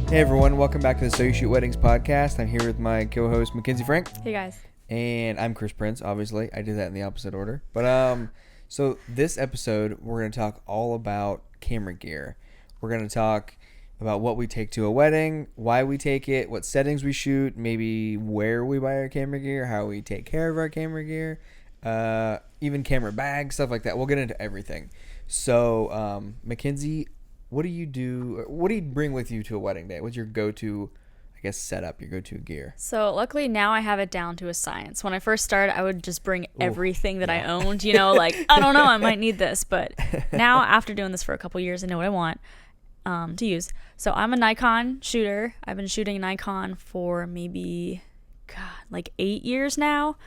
Hey everyone, welcome back to the So You Shoot Weddings podcast. I'm here with my co-host Mackenzie Frank. Hey guys. And I'm Chris Prince, obviously. I did that in the opposite order. But so this episode, we're going to talk all about camera gear. We're going to talk about what we take to a wedding, why we take it, what settings we shoot, maybe where we buy our camera gear, how we take care of our camera gear, even camera bags, stuff like that. We'll get into everything. So, Mackenzie, what do you do? What do you bring with you to a wedding day? What's your go-to, I guess, setup, your go-to gear? So luckily now I have it down to a science. When I first started, I would just bring everything that I owned, like, I don't know, I might need this. But now after doing this for a couple years, I know what I want to use. So I'm a Nikon shooter. I've been shooting Nikon for maybe, 8 years now.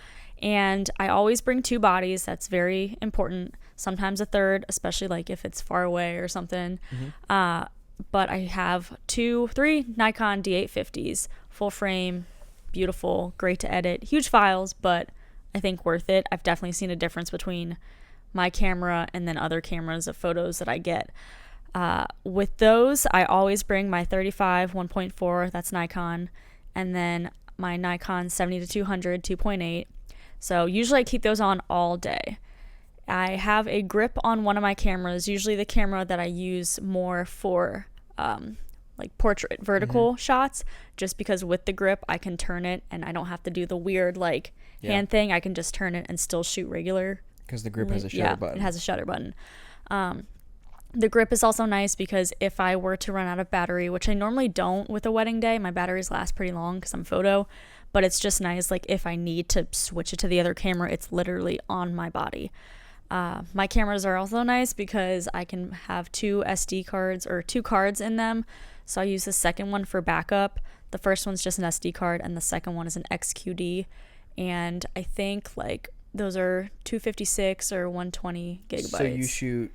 And I always bring two bodies. That's very important. Sometimes a third, especially like if it's far away or something. Mm-hmm. But I have three Nikon D850s, full frame, beautiful, great to edit, huge files, but I think worth it. I've definitely seen a difference between my camera and then other cameras of photos that I get. With those, I always bring my 35 1.4, that's Nikon, and then my Nikon 70-200 2.8. So usually I keep those on all day. I have a grip on one of my cameras, usually the camera that I use more for portrait vertical shots, just because with the grip I can turn it and I don't have to do the weird hand thing. I can just turn it and still shoot regular. Because the grip has a shutter button. It has a shutter button. The grip is also nice because if I were to run out of battery, which I normally don't with a wedding day, my batteries last pretty long because I'm photo, but it's just nice, like if I need to switch it to the other camera, it's literally on my body. My cameras are also nice because I can have two SD cards or two cards in them. So I use the second one for backup. The first one's just an SD card and the second one is an XQD. And I think those are 256 or 120 gigabytes. So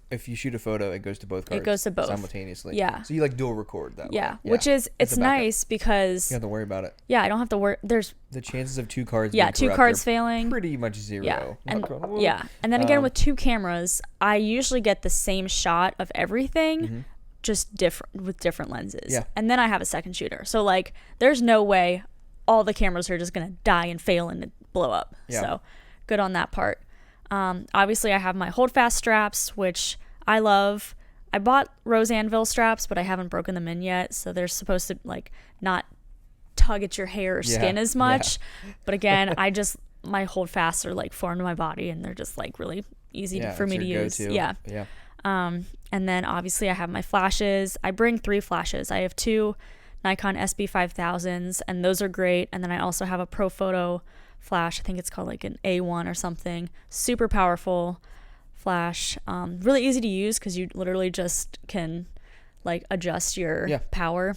if you shoot a photo, it goes to both cards. It goes to both simultaneously. Yeah. So you dual record that way. Yeah, which is, it's nice because you don't have to worry about it. Yeah, I don't have to worry. There's the chances of two cards being two cards failing pretty much zero. Yeah. And then again with two cameras, I usually get the same shot of everything, just different with different lenses. Yeah. And then I have a second shooter. So there's no way all the cameras are just going to die and fail and blow up. Yeah. So good on that part. Obviously I have my holdfast straps, which I love. I bought rose anvil straps, but I haven't broken them in yet. So they're supposed to not tug at your hair or skin as much. Yeah. But again, my holdfasts are formed to my body and they're just really easy for me to use. Go-to. Yeah. And then obviously I have my flashes. I bring 3 flashes. I have 2 Nikon SB5000s and those are great. And then I also have a Profoto flash. I think it's called an A1 or something. Super powerful flash. Really easy to use because you literally just can adjust your power.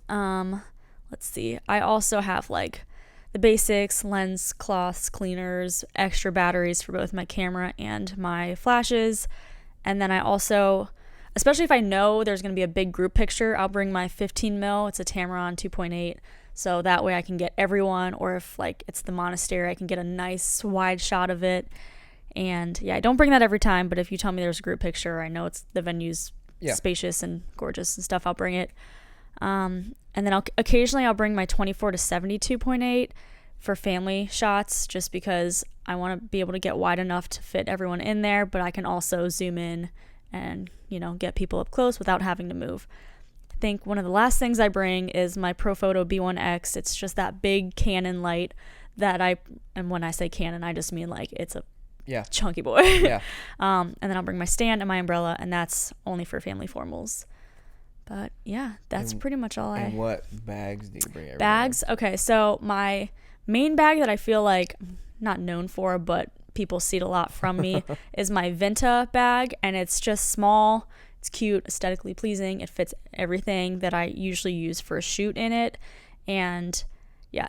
Let's see. I also have the basics, lens cloths, cleaners, extra batteries for both my camera and my flashes. And then I also, especially if I know there's going to be a big group picture, I'll bring my 15 mil. It's a Tamron 2.8. So that way I can get everyone, or if it's the monastery, I can get a nice wide shot of it. And I don't bring that every time, but if you tell me there's a group picture, I know the venue's spacious and gorgeous and stuff, I'll bring it. And then I'll bring my 24-70 2.8 for family shots, just because I want to be able to get wide enough to fit everyone in there, but I can also zoom in and, get people up close without having to move. I think one of the last things I bring is my Profoto B1X. It's just that big Canon light and when I say Canon, I just mean it's a chunky boy. And then I'll bring my stand and my umbrella, and that's only for family formals. But that's pretty much all And what bags do you bring everywhere? Bags? Okay, so my main bag that I feel not known for, but people see it a lot from me, is my Venta bag, and it's just small. It's cute, aesthetically pleasing. It fits everything that I usually use for a shoot in it. And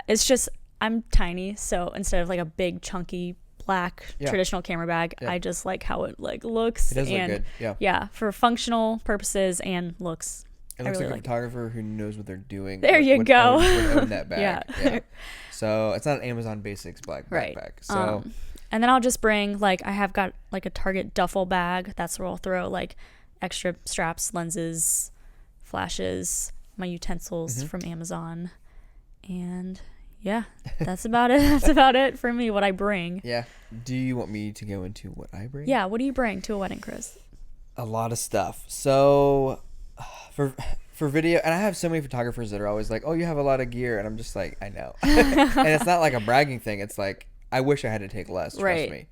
it's just, I'm tiny, so instead of a big chunky black traditional camera bag, I just like how it looks. It does look good. Yeah, for functional purposes and looks. It looks like a photographer who knows what they're doing. There you go. Would own that bag. Yeah. So it's not an Amazon Basics black backpack. So and then I'll just bring I have got a Target duffel bag. That's where I'll throw extra straps, lenses, flashes, my utensils from Amazon, and yeah, that's about it. That's about it for me, what I bring. Yeah. Do you want me to go into what I bring? Yeah, what do you bring to a wedding, Chris? A lot of stuff. So for video, and I have so many photographers that are always like, "Oh, you have a lot of gear," and I'm just like, I know. And it's not like a bragging thing. It's like I wish I had to take less. Trust me.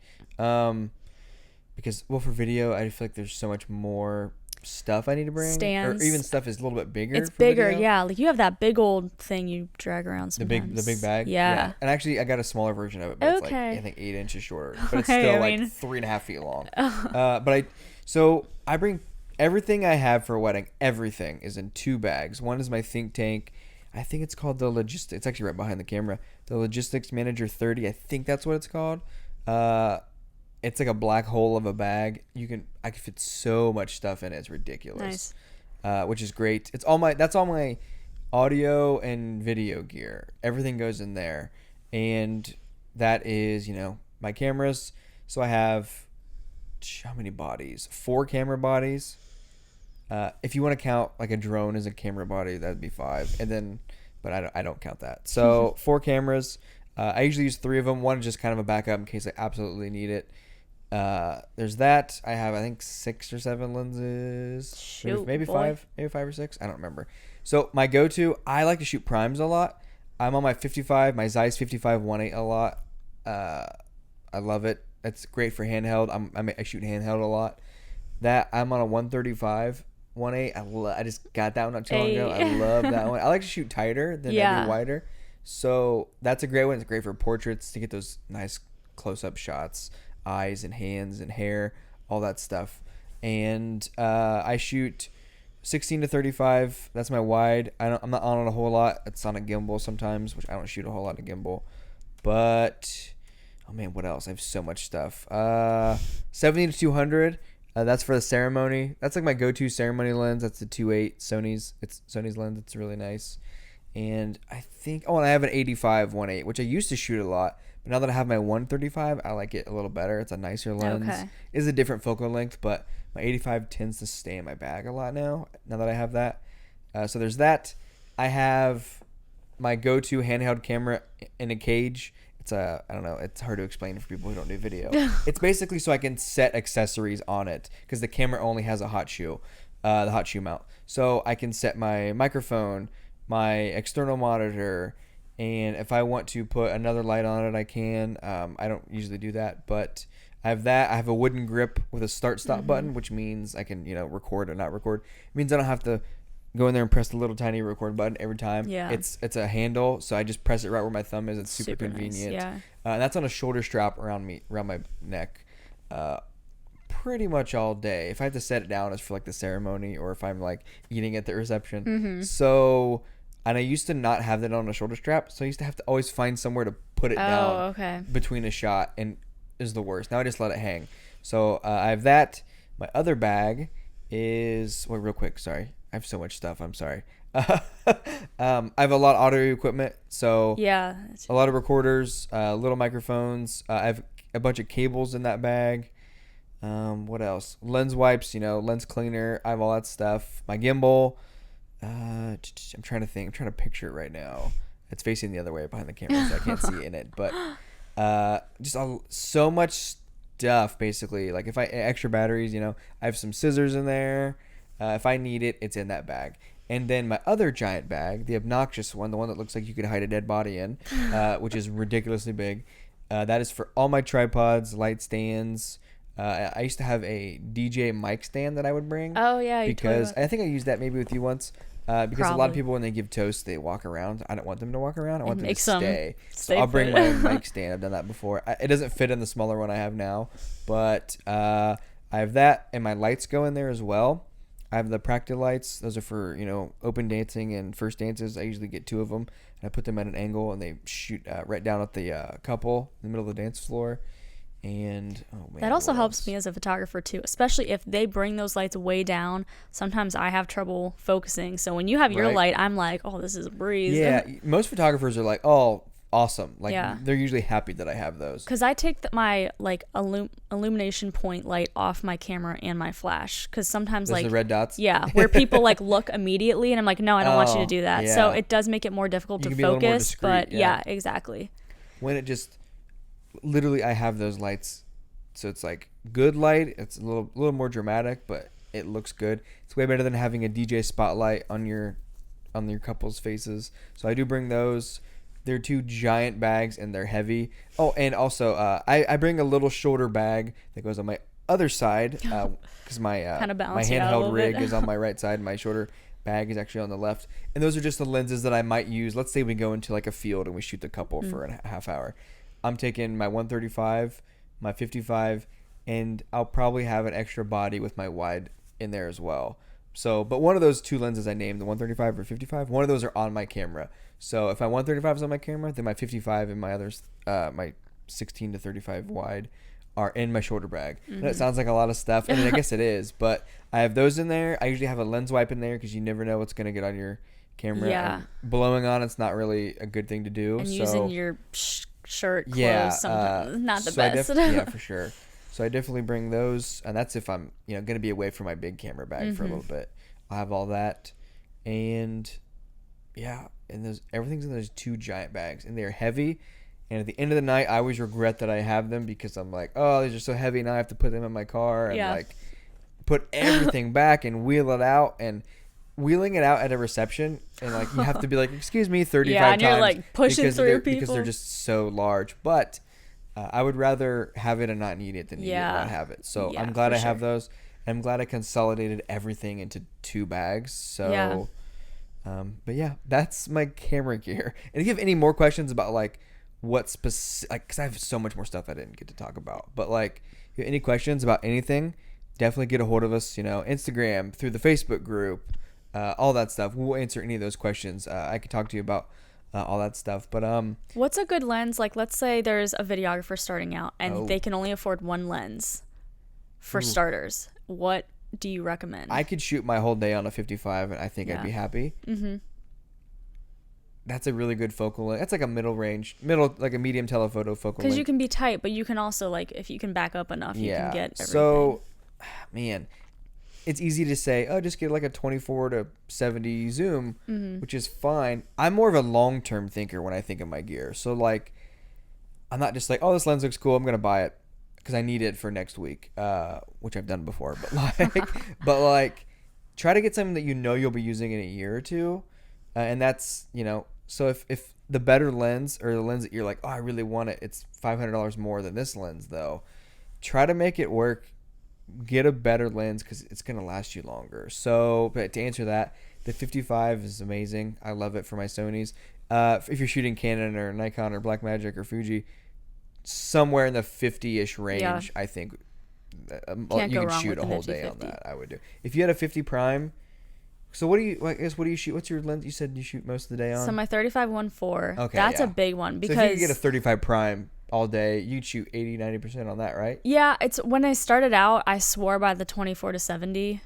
Because for video, I feel like there's so much more stuff I need to bring, Stands. or even stuff is a little bit bigger. It's for bigger, video. yeah. Like you have that big old thing you drag around The big sometimes. bag. Yeah. And actually, I got a smaller version of it, but it's like Okay. I think 8 inches shorter, but it's Okay, still I mean- like 3.5 feet long. So I bring everything I have for a wedding. Everything is in 2 bags. One is my think tank. I think it's called the logistics. It's actually right behind the camera. The Logistics Manager 30. I think that's what it's called. It's like a black hole of a bag. I can fit so much stuff in it. It's ridiculous. Nice. Which is great. That's all my audio and video gear. Everything goes in there. And that is, my cameras. So I have how many bodies? 4 camera bodies. If you want to count like a drone as a camera body, that'd be 5. And then, but I don't count that. So 4 cameras. I usually use 3 of them. One is just kind of a backup in case I absolutely need it. There's that. I have, I think, 6 or 7 lenses. Shoot, maybe boy. 5. Maybe 5 or 6. I don't remember. So my go-to, I like to shoot primes a lot. I'm on my 55, my Zeiss 55 1.8 a lot. I love it. It's great for handheld. I shoot handheld a lot. That I'm on a 135 1.8. I just got that one not too long ago. I love that one. I like to shoot tighter than I do wider. So that's a great one. It's great for portraits to get those nice close-up shots, eyes and hands and hair, all that stuff. And I shoot 16 to 35. That's my wide. I'm not on it a whole lot. It's on a gimbal sometimes, which I don't shoot a whole lot of gimbal. But oh man, what else? I have so much stuff. 70 to 200. That's for the ceremony. That's like my go-to ceremony lens. That's the 2.8 Sony's. It's Sony's lens. It's really nice. And I think, and I have an 85 1.8, which I used to shoot a lot. But now that I have my 135, I like it a little better. It's a nicer lens. Okay. It's a different focal length, but my 85 tends to stay in my bag a lot now that I have that. So there's that. I have my go-to handheld camera in a cage. It's I don't know. It's hard to explain for people who don't do video. It's basically so I can set accessories on it because the camera only has a hot shoe, the hot shoe mount. So I can set my microphone, my external monitor, and if I want to put another light on it, I can. I don't usually do that, but I have that. I have a wooden grip with a start-stop button, which means I can, record or not record. It means I don't have to go in there and press the little tiny record button every time. Yeah. It's a handle, so I just press it right where my thumb is. It's super convenient. Nice, yeah. And that's on a shoulder strap around my neck, pretty much all day. If I have to set it down, it's for like the ceremony or if I'm like eating at the reception. So, and I used to not have that on a shoulder strap, so I used to have to always find somewhere to put it down between a shot, and is the worst. Now I just let it hang. So I have that. My other bag is real quick. Sorry. I have so much stuff. I'm sorry. I have a lot of audio equipment. So Yeah. a lot of recorders, little microphones. I have a bunch of cables in that bag. What else? Lens wipes, lens cleaner. I have all that stuff. My gimbal. I'm trying to think. I'm trying to picture it right now. It's facing the other way behind the camera, so I can't see in it. But just so much stuff, basically. Like if I extra batteries, I have some scissors in there. If I need it, it's in that bag. And then my other giant bag, the obnoxious one, the one that looks like you could hide a dead body in, which is ridiculously big. That is for all my tripods, light stands. I used to have a DJ mic stand that I would bring. Oh, yeah. Because I think I used that maybe with you once. Because a lot of Probably. people, when they give toasts, they walk around. I don't want them to walk around. I want them to makes them stay. stay So I'll bring put. my mic stand. I've done that before. It doesn't fit in the smaller one I have now. But I have that, and my lights go in there as well. I have the Practi lights. Those are for, open dancing and first dances. I usually get 2 of them. And I put them at an angle, and they shoot right down at the couple in the middle of the dance floor. And oh man, That also what helps else? me as a photographer too, especially if they bring those lights way down. Sometimes I have trouble focusing. So when you have your Right. light, I'm like, oh, this is a breeze. Yeah, most photographers are like, oh, awesome. Like Yeah. they're usually happy that I have those. Because I take my like illumination point light off my camera and my flash. Because sometimes There's like the red dots. yeah, where people like look immediately, and I'm like, no, I don't want you to do that. So yeah. it does make it more difficult You to can be a little more focus. discreet, But yeah. exactly. When it just literally, I have those lights, so it's like good light. It's a little more dramatic, but it looks good. It's way better than having a DJ spotlight on your couple's faces. So I do bring those. They're 2 giant bags and they're heavy. Oh, and also I bring a little shoulder bag that goes on my other side because my Kinda my balance you out a handheld little rig bit. is on my right side. My shoulder bag is actually on the left. And those are just the lenses that I might use. Let's say we go into like a field and we shoot the couple for a half hour. I'm taking my 135, my 55, and I'll probably have an extra body with my wide in there as well. So, but one of those 2 lenses I named, the 135 or 55, one of those are on my camera. So if my 135 is on my camera, then my 55 and my others, my 16 to 35 wide, are in my shoulder bag. And it sounds like a lot of stuff, and I guess it is, but I have those in there. I usually have a lens wipe in there because you never know what's going to get on your camera. Yeah. And blowing on it's not really a good thing to do. And so, using your shirt, clothes, yeah, sometimes not the so I best. yeah, for sure. So I definitely bring those, and that's if I'm going to be away from my big camera bag for a little bit. I'll have all that, and yeah, and everything's in those 2 giant bags, and they're heavy. And at the end of the night, I always regret that I have them because I'm like, oh, these are so heavy, now I have to put them in my car and like put everything back and wheel it out. And wheeling it out at a reception, and like you have to be like, excuse me, 35 times. And you're like pushing through people because they're just so large. But I would rather have it and not need it than need it and not have it. So I'm glad I have those. I'm glad I consolidated everything into 2 bags. So, but yeah, that's my camera gear. And if you have any more questions about like what specific, like, because I have so much more stuff I didn't get to talk about, but like, if you have any questions about anything, definitely get a hold of us. Instagram, through the Facebook group, all that stuff. We'll answer any of those questions. I can talk to you about all that stuff. But what's a good lens? Like, let's say there's a videographer starting out and they can only afford 1 lens for starters. What do you recommend? I could shoot my whole day on a 55 and I think I'd be happy. That's a really good focal length. That's like a like a medium telephoto focal length. Because you can be tight, but you can also, like, if you can back up enough, you can get everything. So, man, it's easy to say, oh, just get like a 24 to 70 zoom, which is fine. I'm more of a long-term thinker when I think of my gear. So, like, I'm not just like, oh, this lens looks cool, I'm going to buy it because I need it for next week, which I've done before. But like, try to get something that you'll be using in a year or two. And that's, so if the better lens, or the lens that you're like, oh, I really want it, it's $500 more than this lens though, try to make it work. Get a better lens because it's going to last you longer. So, but to answer that, the 55 is amazing. I love it for my Sonys. If you're shooting Canon or Nikon or Blackmagic or Fuji, somewhere in the 50-ish range, I think you can shoot a whole day on that. I would do. If you had a 50 prime, so what do you shoot? What's your lens? You said you shoot most of the day on? So my 35 1.4. Okay, that's a big one because so if you could get a 35 prime all day, you'd shoot 80-90% on that, right? Yeah, it's when I started out, I swore by the 24 to 70.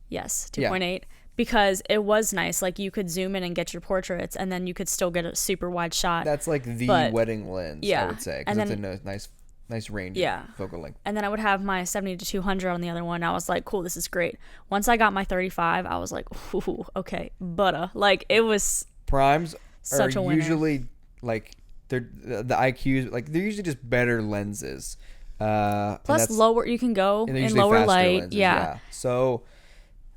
Yes, 2.8 because it was nice. Like, you could zoom in and get your portraits, and then you could still get a super wide shot. That's like the wedding lens, I would say, because it's a nice range of focal length. And then I would have my 70 to 200 on the other one. I was like, cool, this is great. Once I got my 35, I was like, ooh, okay, butter. Like, it was primes such a winner. Usually like they're the IQs, like they're usually just better lenses. Plus lower, you can go in lower light. Lenses, so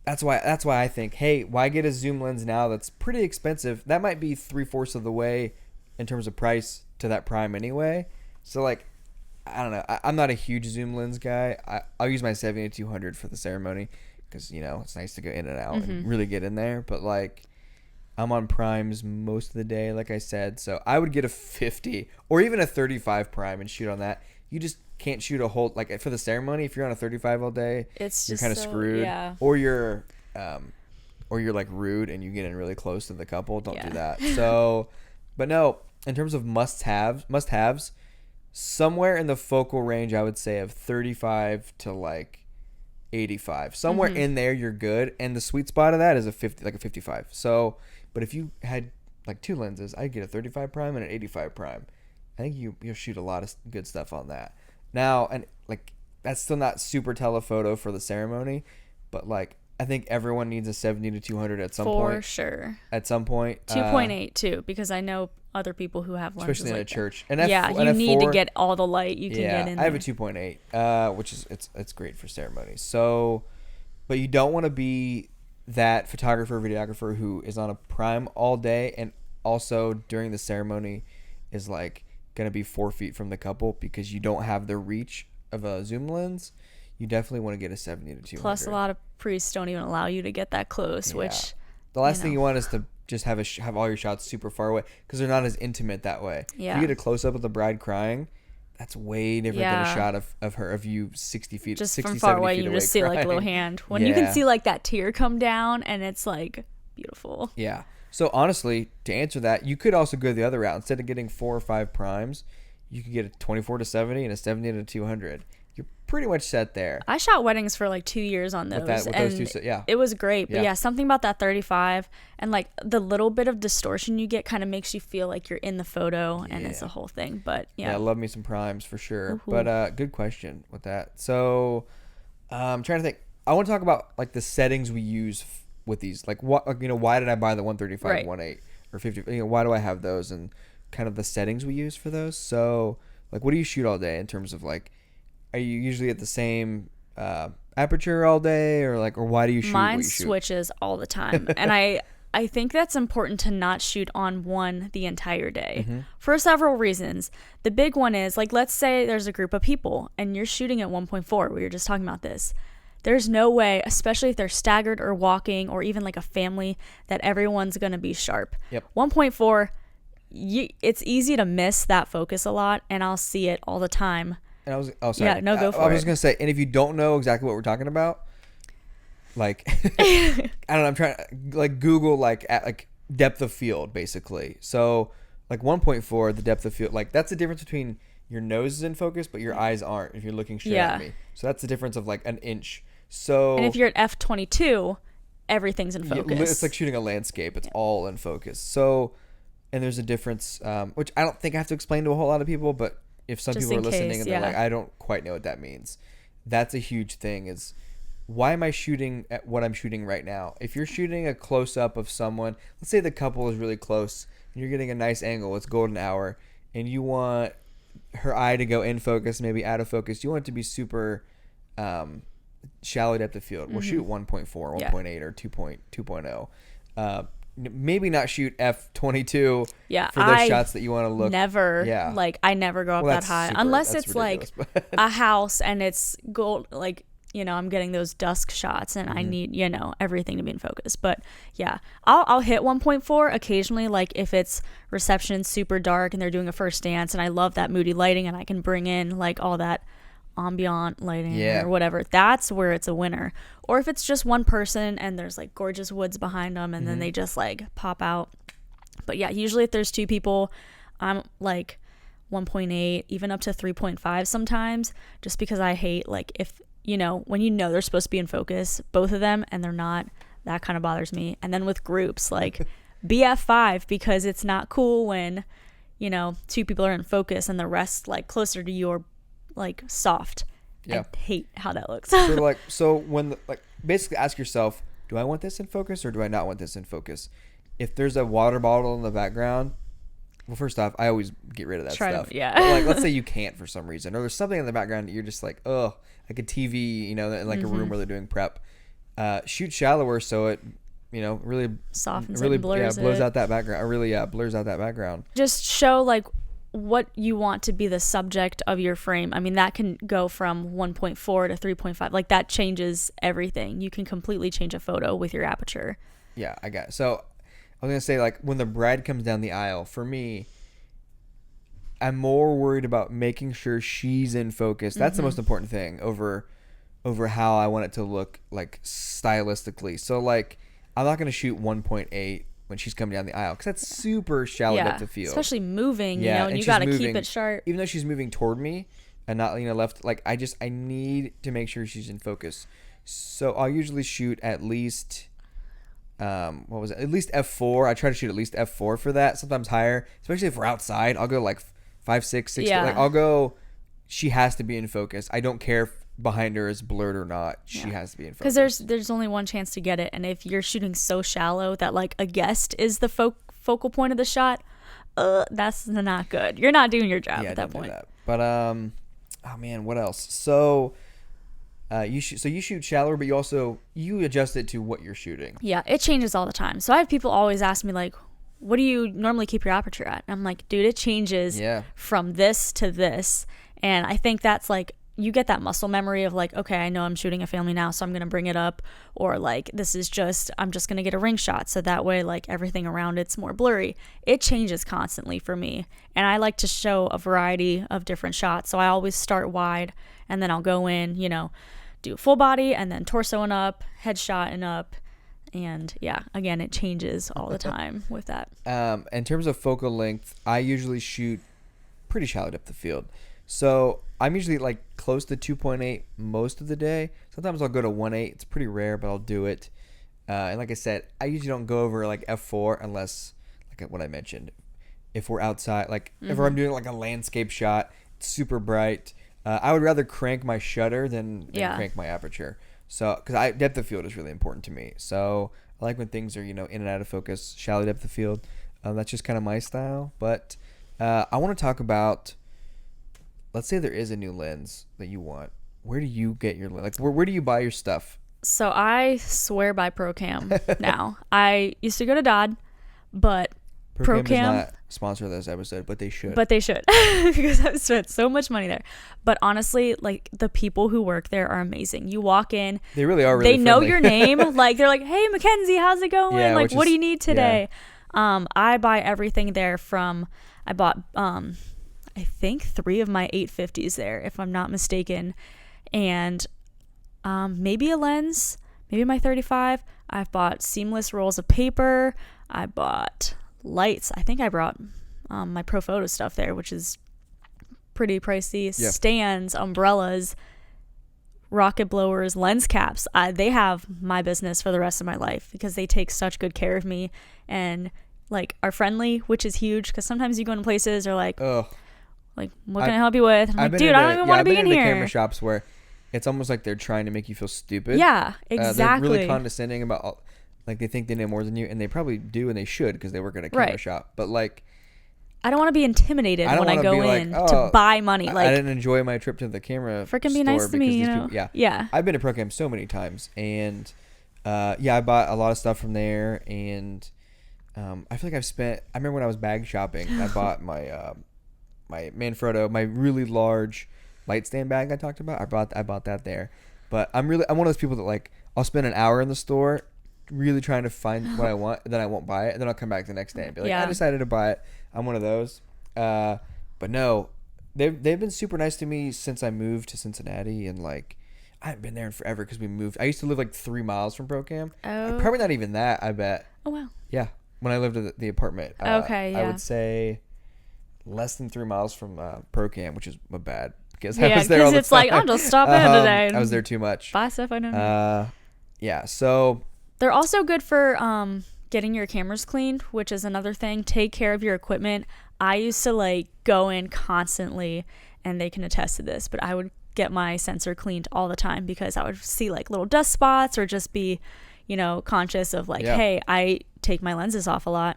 that's why I think, hey, why get a zoom lens now that's pretty expensive? That might be 3/4 of the way in terms of price to that prime anyway. So like, I don't know. I'm not a huge zoom lens guy. I'll use my 70-200 for the ceremony because, it's nice to go in and out and really get in there. But like, I'm on primes most of the day, like I said. So I would get a 50 or even a 35 prime and shoot on that. You just can't shoot a whole, like for the ceremony, if you're on a 35 all day, you're kind of screwed. Yeah. Or you're like rude and you get in really close to the couple. Don't do that. So, but no, in terms of must-haves, somewhere in the focal range, I would say of 35 to like 85. Somewhere in there, you're good. And the sweet spot of that is a 50, like a 55. So, but if you had like 2 lenses, I get a 35 prime and an 85 prime. I think you'll shoot a lot of good stuff on that. Now, and like that's still not super telephoto for the ceremony, but like I think everyone needs a 70 to 200 at some point. For sure. At some point. 2.8 too, because I know other people who have lenses especially in like a church. And yeah, you need to get all the light you can get in I have there. a 2.8, which is it's great for ceremonies. So, but you don't want to be that photographer or videographer who is on a prime all day and also during the ceremony is like going to be 4 feet from the couple because you don't have the reach of a zoom lens. You definitely want to get a 70 to 200. Plus, a lot of priests don't even allow you to get that close, which the last thing you want is to just have all your shots super far away because they're not as intimate that way. Yeah. If you get a close up of the bride crying, that's way different than a shot of you 60 feet, just 60, from far 70 away. feet You away just see crying. like a little hand when you can see like that tear come down, and it's like beautiful. Yeah. So honestly, to answer that, you could also go the other route. Instead of getting 4 or 5 primes, you could get a 24 to 70 and a 70 to 200. You're pretty much set there. I shot weddings for like 2 years on those. With those two, it was great. But Yeah. yeah, something about that 35 and like the little bit of distortion you get kind of makes you feel like you're in the photo, and it's a whole thing. But I love me some primes for sure. Woohoo. But good question with that. So I'm trying to think. I want to talk about like the settings we use with these. Like what, why did I buy the 135, Right. 1.8 or 50? Why do I have those and kind of the settings we use for those? So like, what do you shoot all day in terms of like? Are you usually at the same aperture all day, or why do you shoot? Mine what you shoot? switches all the time, and I think that's important to not shoot on one the entire day for several reasons. The big one is like, let's say there's a group of people and you're shooting at 1.4. We were just talking about this. There's no way, especially if they're staggered or walking or even like a family, that everyone's gonna be sharp. Yep. 1.4, it's easy to miss that focus a lot, and I'll see it all the time. And I was sorry. Yeah, no, go for I was it. gonna say, and if you don't know exactly what we're talking about, like I don't know, I'm trying to like Google at depth of field basically. So like 1.4, the depth of field, like that's the difference between your nose is in focus but your eyes aren't if you're looking straight at me. So that's the difference of like an inch. So and if you're at f22, everything's in focus. It's like shooting a landscape. It's all in focus. So, and there's a difference, which I don't think I have to explain to a whole lot of people, but if some Just people are in listening case, and they're like, I don't quite know what that means. That's a huge thing is why am I shooting at what I'm shooting right now? If you're shooting a close up of someone, let's say the couple is really close and you're getting a nice angle, it's golden hour, and you want her eye to go in focus, maybe out of focus. You want it to be super shallow depth of field. We'll shoot 1.4, 1.8, or 2.0. Maybe not shoot f22 for those shots that you want to look. I never go up that high unless it's ridiculous, like a house and it's gold, like, I'm getting those dusk shots and I need, everything to be in focus. But yeah, I'll hit 1.4 occasionally, like if it's reception super dark and they're doing a first dance and I love that moody lighting and I can bring in like all that ambient lighting or whatever. That's where it's a winner. Or if it's just one person and there's like gorgeous woods behind them and then they just like pop out. But yeah, usually if there's 2 people, I'm like 1.8, even up to 3.5 sometimes, just because I hate like if when they're supposed to be in focus, both of them, and they're not, that kind of bothers me. And then with groups, like BF5, because it's not cool when 2 people are in focus and the rest like closer to you are like soft. I hate how that looks. So when basically ask yourself, do I want this in focus or do I not want this in focus? If there's a water bottle in the background, well, first off, I always get rid of that stuff. But let's say you can't for some reason, or there's something in the background that you're just like, oh, like a TV, in like a room where they're doing prep. Shoot shallower so it, really softens, really it, blurs blows it. out that background. Or really, blurs out that background. Just show like what you want to be the subject of your frame. I mean, that can go from 1.4 to 3.5. Like that changes everything. You can completely change a photo with your aperture. Yeah, I got it. So I was going to say, like, when the bride comes down the aisle, for me, I'm more worried about making sure she's in focus. That's the most important thing over how I want it to look, like, stylistically. So, like, I'm not going to shoot 1.8 when she's coming down the aisle because that's super shallow depth of field. Especially moving, and you got to keep it sharp. Even though she's moving toward me and not, left, like, I need to make sure she's in focus. So I'll usually shoot at least what was it? At least f4. I try to shoot at least f4 for that. Sometimes higher, especially if we're outside. I'll go like 5, 6, 6. Yeah. Like I'll go. She has to be in focus. I don't care if behind her is blurred or not. She has to be in focus. Because there's only one chance to get it, and if you're shooting so shallow that like a guest is the focal point of the shot, that's not good. You're not doing your job at that point. That. But oh man, what else? So you shoot shallower, but you adjust it to what you're shooting. Yeah, it changes all the time. So I have people always ask me like, what do you normally keep your aperture at? And I'm like, dude, it changes from this to this. And I think that's like, you get that muscle memory of like, okay, I know I'm shooting a family now, so I'm going to bring it up. Or like, I'm just going to get a ring shot. So that way, like everything around it's more blurry. It changes constantly for me. And I like to show a variety of different shots. So I always start wide and then I'll go in, do full body and then torso and up, headshot and up. And yeah, again, it changes all the time with that. In terms of focal length, I usually shoot pretty shallow depth of field. So I'm usually like close to 2.8 most of the day. Sometimes I'll go to 1.8. It's pretty rare, but I'll do it. And like I said, I usually don't go over like f4 unless, like what I mentioned, if we're outside, like if I'm doing like a landscape shot, it's super bright. I would rather crank my shutter than crank my aperture. So, because depth of field is really important to me. So I like when things are, in and out of focus, shallow depth of field. That's just kind of my style. But I want to talk about, let's say there is a new lens that you want. Where do you get your lens? Like, where do you buy your stuff? So I swear by ProCam now. I used to go to Dodd, but ProCam does not sponsor this episode, but they should. But they should because I've spent so much money there. But honestly, like the people who work there are amazing. You walk in, they really are. Really they know friendly. your name. Like they're like, "Hey, Mackenzie, how's it going? Yeah, like, what do you need today?" Yeah. I buy everything there from. I bought I think 3 of my 850s there, if I'm not mistaken, and maybe a lens, maybe my 35. I've bought seamless rolls of paper. I bought lights. I think I brought my Pro Photo stuff there, which is pretty pricey. Yeah. Stands, umbrellas, rocket blowers, lens caps. They have my business for the rest of my life because they take such good care of me and like are friendly, which is huge because sometimes you go into places or like, like what can I help you with? I'm like, dude, I don't even want to be in here. Camera shops where it's almost like they're trying to make you feel stupid. Yeah, exactly. They're really condescending about like they think they know more than you, and they probably do, and they should because they work at a camera shop. But like, I don't want to be intimidated when I go in to buy money. Like, I didn't enjoy my trip to the camera freaking be nice to me, people, yeah. I've been to ProCam so many times, and I bought a lot of stuff from there, and I feel like I've spent. I remember when I was bag shopping, I bought my my Manfrotto, my really large light stand bag I talked about. I bought that there, but I'm one of those people that like I'll spend an hour in the store really trying to find what I want, then I won't buy it, and then I'll come back the next day and be like, I decided to buy it. I'm one of those. But no, they've been super nice to me since I moved to Cincinnati, and like I haven't been there in forever because we moved. I used to live like 3 miles from ProCam. Probably not even that, I bet. Oh wow. Yeah, when I lived at the apartment. Okay, yeah. I would say less than 3 miles from ProCam, which is a bad because I was there all the time. It's like I'll just stop in today. I was there too much. Buy stuff I don't know. Yeah, so they're also good for getting your cameras cleaned, which is another thing. Take care of your equipment. I used to like go in constantly, and they can attest to this, but I would get my sensor cleaned all the time because I would see like little dust spots or just be, conscious of like, hey, I take my lenses off a lot.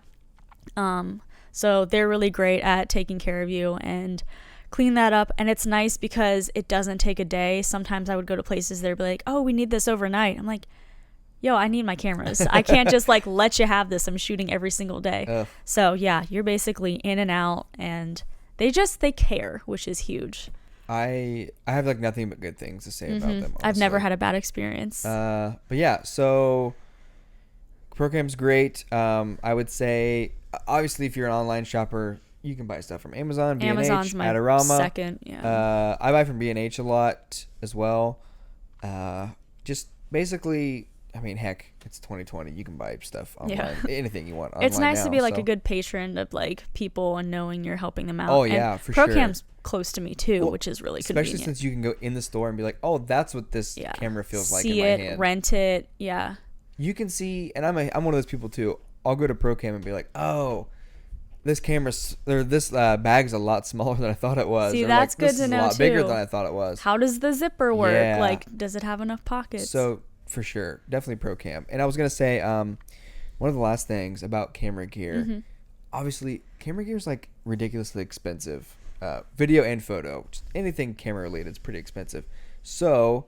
So they're really great at taking care of you and clean that up. And it's nice because it doesn't take a day. Sometimes I would go to places they'd be like, oh, we need this overnight. I'm like, yo, I need my cameras. I can't just like let you have this. I'm shooting every single day. So yeah, you're basically in and out, and they care, which is huge. I have like nothing but good things to say about them. Honestly. I've never had a bad experience. But yeah, so ProCam's great. I would say obviously if you're an online shopper, you can buy stuff from Amazon, B&H, Amazon's my Adorama. second. Yeah. I buy from B&H a lot as well. Just basically, I mean, heck, it's 2020. You can buy stuff online, anything you want online. It's nice now, to be like a good patron of like people and knowing you're helping them out. And for sure. ProCam's close to me too, which is really convenient. Especially since you can go in the store and be like, oh, that's what this camera feels like in my hand. See it, rent it, yeah. you can see, and I'm one of those people too. I'll go to ProCam and be like, oh, this bag's a lot smaller than I thought it was. See, or that's like, good this to is know a lot bigger too. than I thought it was. How does the zipper work? Yeah. Like, does it have enough pockets? So for sure, definitely ProCam. And I was gonna say, one of the last things about camera gear, obviously, camera gear is like ridiculously expensive. Video and photo, just anything camera related is pretty expensive. So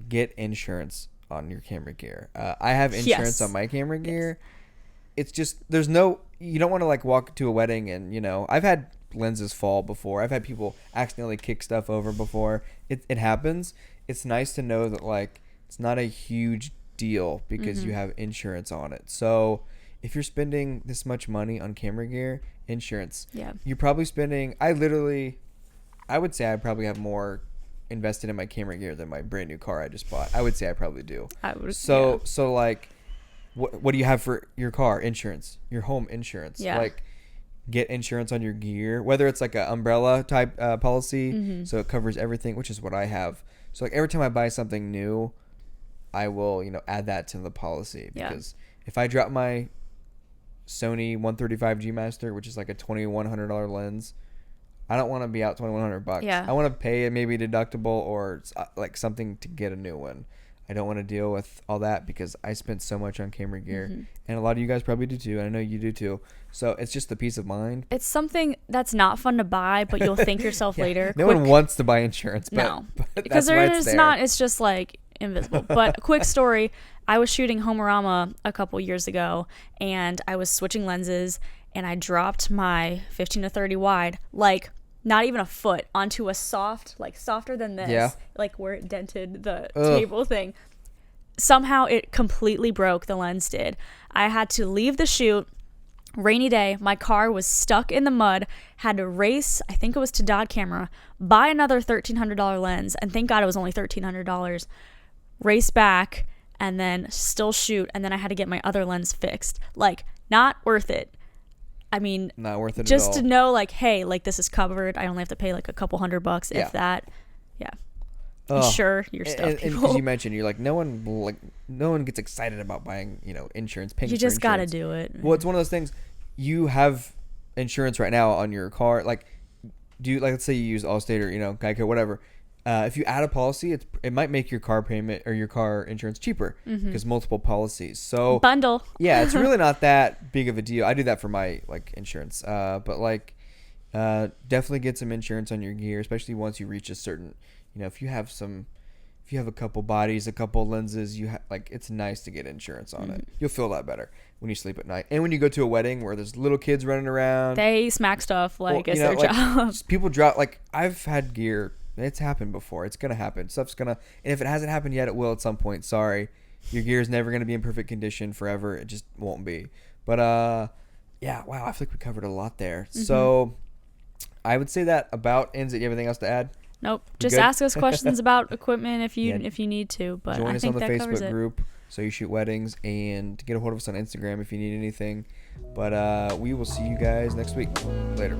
get insurance on your camera gear. I have insurance on my camera gear. It's just you don't want to like walk to a wedding and I've had lenses fall before. I've had people accidentally kick stuff over before. It happens. It's nice to know that like it's not a huge deal because you have insurance on it. So if you're spending this much money on camera gear, insurance. Yeah. You're probably spending. I would say I probably have more invested in my camera gear than my brand new car I just bought. I would say I probably do. I would. So like, what do you have for your car? Insurance, your home insurance. Yeah. Like, get insurance on your gear, whether it's like an umbrella type policy, so it covers everything, which is what I have. So like every time I buy something new, I will add that to the policy because if I drop my Sony 135G Master, which is like a $2,100 lens, I don't want to be out $2,100. Yeah. I want to pay maybe a deductible or like something to get a new one. I don't want to deal with all that because I spent so much on camera gear, and a lot of you guys probably do too. And I know you do too. So it's just the peace of mind. It's something that's not fun to buy, but you'll thank yourself later. No one wants to buy insurance, but, no, but because that's there's not. It's just like invisible. But quick story: I was shooting Homerama a couple years ago, and I was switching lenses, and I dropped my 15 to 30 wide, like not even a foot, onto a softer than this, like where it dented the table thing. Somehow it completely broke. The lens did. I had to leave the shoot. Rainy day, my car was stuck in the mud, had to race, I think it was to Dodd Camera, buy another $1,300 lens, and thank God it was only $1,300, race back, and then still shoot, and then I had to get my other lens fixed. Like, not worth it. I mean, not worth it just at all. to know, like, hey, like, this is covered. I only have to pay, like, a couple $100, if that. Yeah. Insure your stuff, and people. because you mentioned, you're like, no one gets excited about buying, insurance. Paying You for just got to insurance. do it. Well, it's one of those things. You have insurance right now on your car. Like, let's say you use Allstate or Geico, whatever. If you add a policy, it might make your car payment or your car insurance cheaper because multiple policies. So bundle. Yeah, it's really not that big of a deal. I do that for my insurance, but definitely get some insurance on your gear, especially once you reach a certain. If you have a couple bodies, a couple lenses, it's nice to get insurance on it. You'll feel a lot better when you sleep at night. And when you go to a wedding where there's little kids running around. They smack stuff it's their job. People drop, I've had gear. It's happened before. It's going to happen. And if it hasn't happened yet, it will at some point. Sorry. Your gear is never going to be in perfect condition forever. It just won't be. But, yeah, wow, I feel like we covered a lot there. So I would say that about ends it. You have anything else to add? Nope. Just ask us questions about equipment if you need to. But join I us think on the that covers Facebook it. group. So you shoot weddings, and get a hold of us on Instagram if you need anything. But we will see you guys next week. Later.